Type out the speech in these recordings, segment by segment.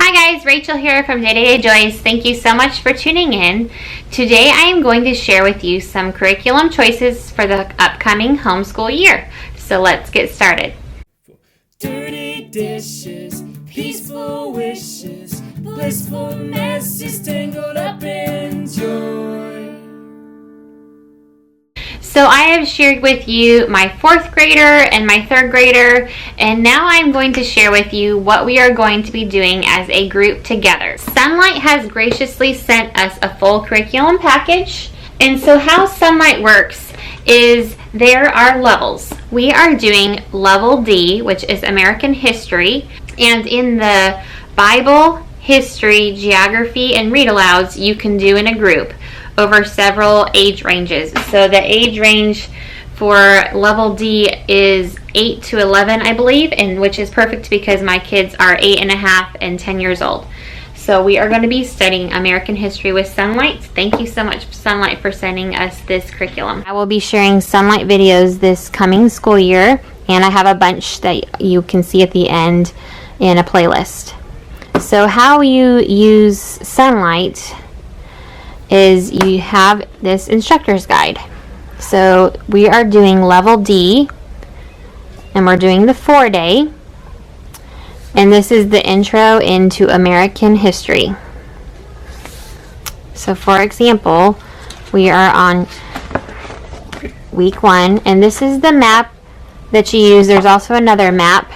Hi guys, Rachel here from Day to Day Joys. Thank you so much for tuning in. Today I am going to share with you some curriculum choices for the upcoming homeschool year. So let's get started. Dirty dishes, peaceful wishes, blissful messes tangled up in joy. So I have shared with you my 4th grader and my 3rd grader, and now I'm going to share with you what we are going to be doing as a group together. Sonlight has graciously sent us a full curriculum package, and so how Sonlight works is there are levels. We are doing level D, which is American history, and in the Bible, history, geography, and read-alouds you can do in a group over several age ranges. So the age range for level D is 8 to 11, I believe, and which is perfect because my kids are 8.5 and 10 years old. So we are going to be studying American history with Sonlight. Thank you so much, Sonlight, for sending us this curriculum. I will be sharing Sonlight videos this coming school year, and I have a bunch that you can see at the end in a playlist. So how you use Sonlight is you have this instructor's guide. So we are doing level D, and we're doing the 4-day, and this is the intro into American history. So for example, we are on week 1, and this is the map that you use. There's also another map,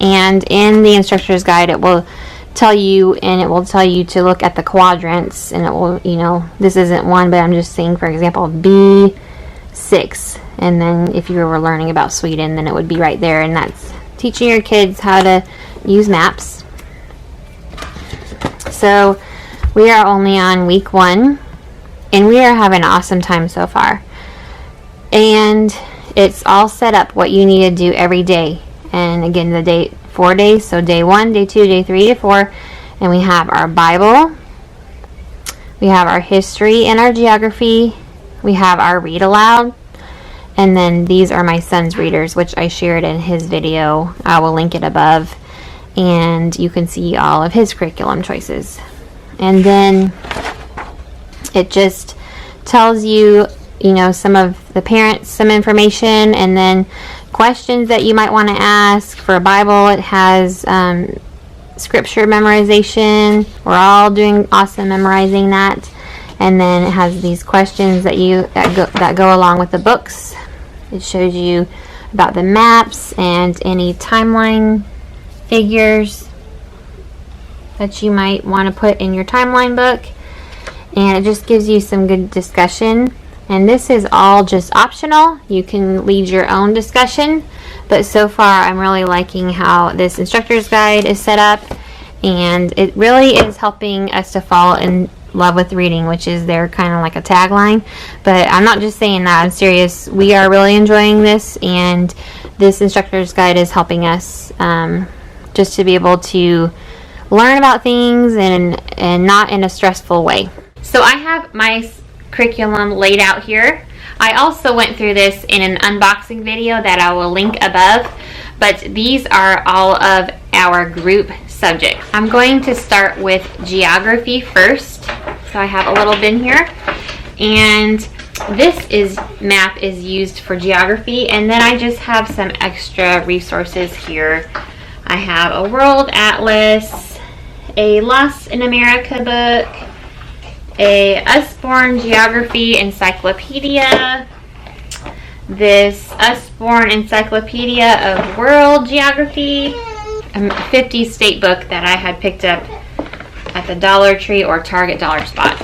and in the instructor's guide it will tell you, and it will tell you to look at the quadrants, and it will, this isn't one, but I'm just saying, for example, B6, and then if you were learning about Sweden, then it would be right there, and that's teaching your kids how to use maps. So we are only on week 1, and we are having an awesome time so far, and it's all set up what you need to do every day. And again, the day 4 days, so day 1, day 2, day 3, day 4, and we have our Bible, we have our history and our geography, we have our read aloud, and then these are my son's readers, which I shared in his video. I will link it above, and you can see all of his curriculum choices. And then it just tells you, some of the parents, some information, and then questions that you might want to ask. For Bible, it has scripture memorization. We're all doing awesome memorizing that. And then it has these questions that go along with the books. It shows you about the maps and any timeline figures that you might want to put in your timeline book. And it just gives you some good discussion. And this is all just optional. You can lead your own discussion, but so far I'm really liking how this instructor's guide is set up, and it really is helping us to fall in love with reading, which is their kind of like a tagline. But I'm not just saying that, I'm serious. We are really enjoying this, and this instructor's guide is helping us just to be able to learn about things and not in a stressful way. So I have my curriculum laid out here. I also went through this in an unboxing video that I will link above, but these are all of our group subjects. I'm going to start with geography first. So I have a little bin here, and this map is used for geography, and then I just have some extra resources here. I have a world atlas, a Lost in America book, a Usborne Geography Encyclopedia, this Usborne Encyclopedia of World Geography, a 50 state book that I had picked up at the Dollar Tree or Target Dollar Spot.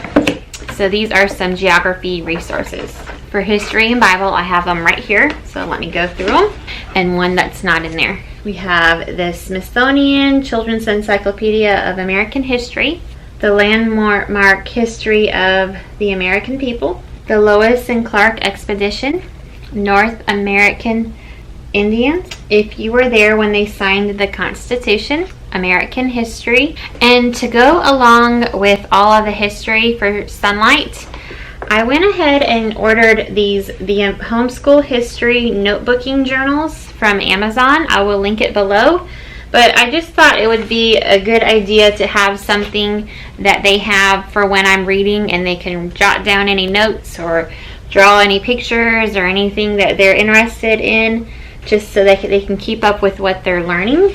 So these are some geography resources. For history and Bible, I have them right here, so let me go through them. And one that's not in there. We have the Smithsonian Children's Encyclopedia of American History, the Landmark History of the American People, the Lewis and Clark Expedition, North American Indians, if you were there when they signed the Constitution, American history. And to go along with all of the history for Sonlight, I went ahead and ordered the Homeschool History Notebooking Journals from Amazon. I will link it below. But I just thought it would be a good idea to have something that they have for when I'm reading, and they can jot down any notes or draw any pictures or anything that they're interested in, just so that they can keep up with what they're learning.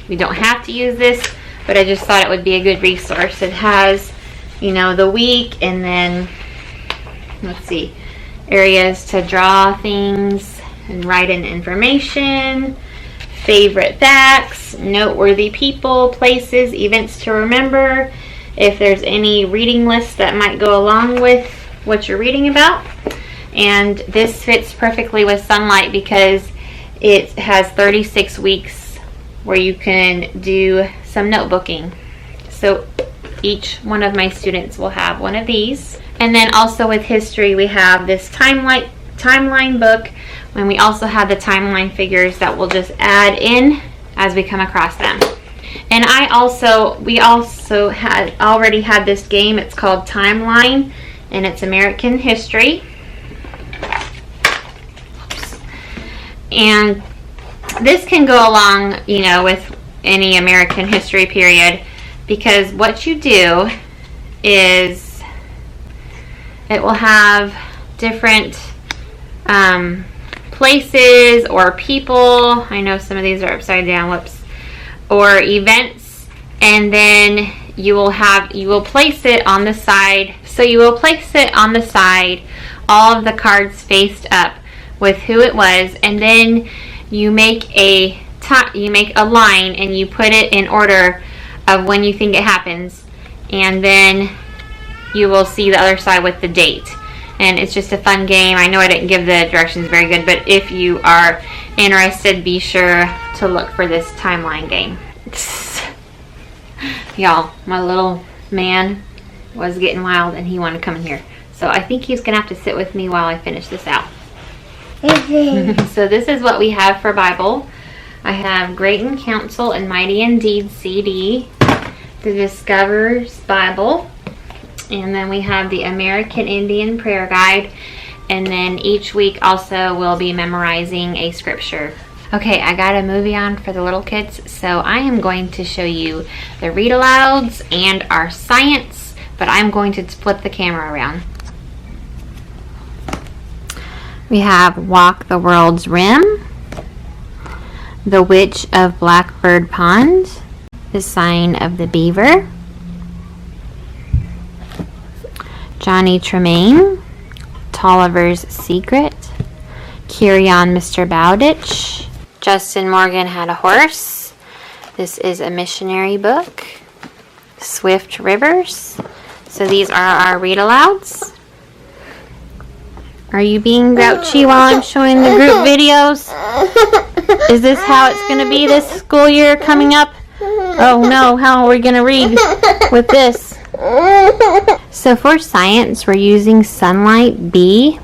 We don't have to use this, but I just thought it would be a good resource. It has, you know, the week, and then, let's see, areas to draw things and write in information, favorite facts, noteworthy people, places, events to remember, if there's any reading lists that might go along with what you're reading about. And this fits perfectly with Sonlight because it has 36 weeks where you can do some notebooking. So each one of my students will have one of these. And then also with history, we have this timeline book, and we also have the timeline figures that we'll just add in as we come across them. And we also already had this game. It's called Timeline, and it's American history. Oops. And this can go along, you know, with any American history period, because what you do is it will have different places or people. I know some of these are upside down, whoops, or events, and then you will place it on the side. So you will place it on the side, all of the cards faced up with who it was, and then you make a line and you put it in order of when you think it happens, and then you will see the other side with the date. And it's just a fun game. I know I didn't give the directions very good, but if you are interested, be sure to look for this timeline game. Y'all, my little man was getting wild and he wanted to come in here. So I think he's going to have to sit with me while I finish this out. So this is what we have for Bible. I have Great in Counsel and Mighty in Deed CD, the Discoverer's Bible, and then we have the American Indian Prayer Guide, and then each week also we'll be memorizing a scripture. Okay, I got a movie on for the little kids, so I am going to show you the read-alouds and our science, but I'm going to flip the camera around. We have Walk the World's Rim, The Witch of Blackbird Pond, The Sign of the Beaver, Johnny Tremaine, Tolliver's Secret, Carry On Mr. Bowditch, Justin Morgan Had a Horse, this is a missionary book, Swift Rivers. So these are our read-alouds. Are you being grouchy while I'm showing the group videos? Is this how it's going to be this school year coming up? Oh no, how are we going to read with this? So for science, we're using Sonlight B.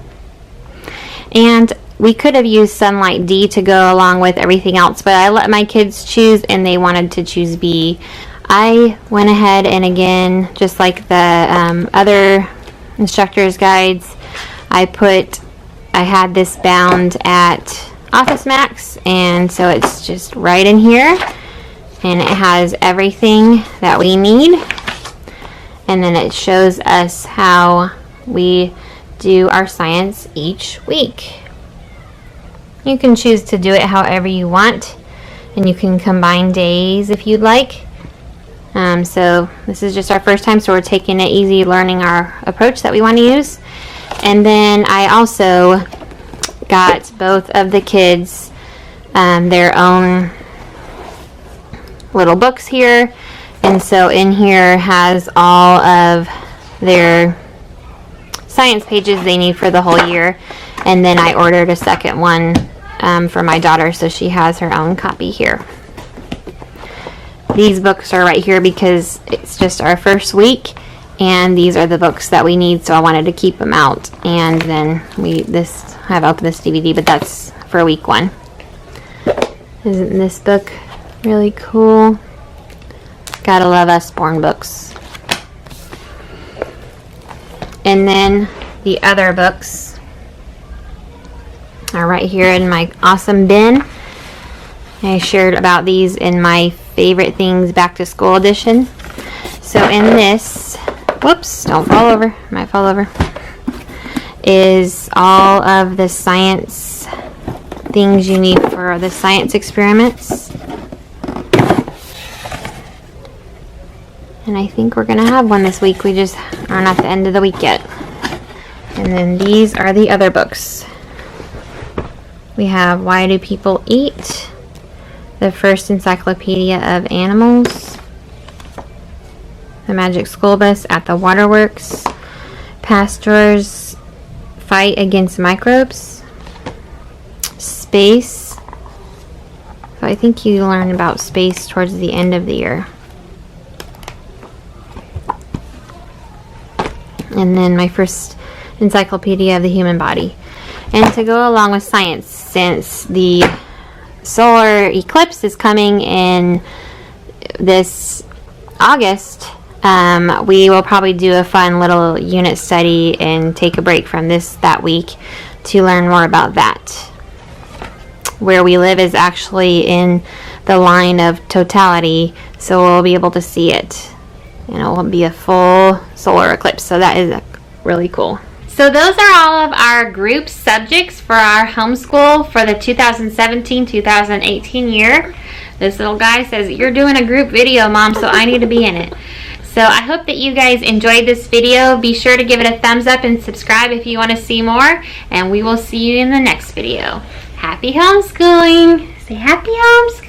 And we could have used Sonlight D to go along with everything else, but I let my kids choose and they wanted to choose B. I went ahead and again, just like the other instructor's guides, I had this bound at Office Max, and so it's just right in here, and it has everything that we need, and then it shows us how we do our science each week. You can choose to do it however you want, and you can combine days if you'd like. So this is just our first time, so we're taking it easy, learning our approach that we want to use. And then I also got both of the kids their own little books here, and so in here has all of their science pages they need for the whole year. And then I ordered a second one for my daughter, so she has her own copy here. These books are right here because it's just our first week, and these are the books that we need, so I wanted to keep them out. And then I have opened this DVD, but that's for week 1. Isn't this book really cool? Gotta love Usborne books. And then the other books are right here in my awesome bin. I shared about these in my favorite things back to school edition. So in this, whoops, don't fall over, might fall over, is all of the science things you need for the science experiments. And I think we're gonna have one this week. We just aren't at the end of the week yet. And then these are the other books. We have Why Do People Eat? The First Encyclopedia of Animals. The Magic School Bus at the Waterworks. Pastor's Fight Against Microbes. Space. So I think you learn about space towards the end of the year. And then my first encyclopedia of the human body. And to go along with science, since the solar eclipse is coming in this August, we will probably do a fun little unit study and take a break from this that week to learn more about that. Where we live is actually in the line of totality, so we'll be able to see it. And it will be a full solar eclipse, so that is really cool. So those are all of our group subjects for our homeschool for the 2017-2018 year. This little guy says, "You're doing a group video, Mom, so I need to be in it." So I hope that you guys enjoyed this video. Be sure to give it a thumbs up and subscribe if you want to see more. And we will see you in the next video. Happy homeschooling! Say happy homeschooling!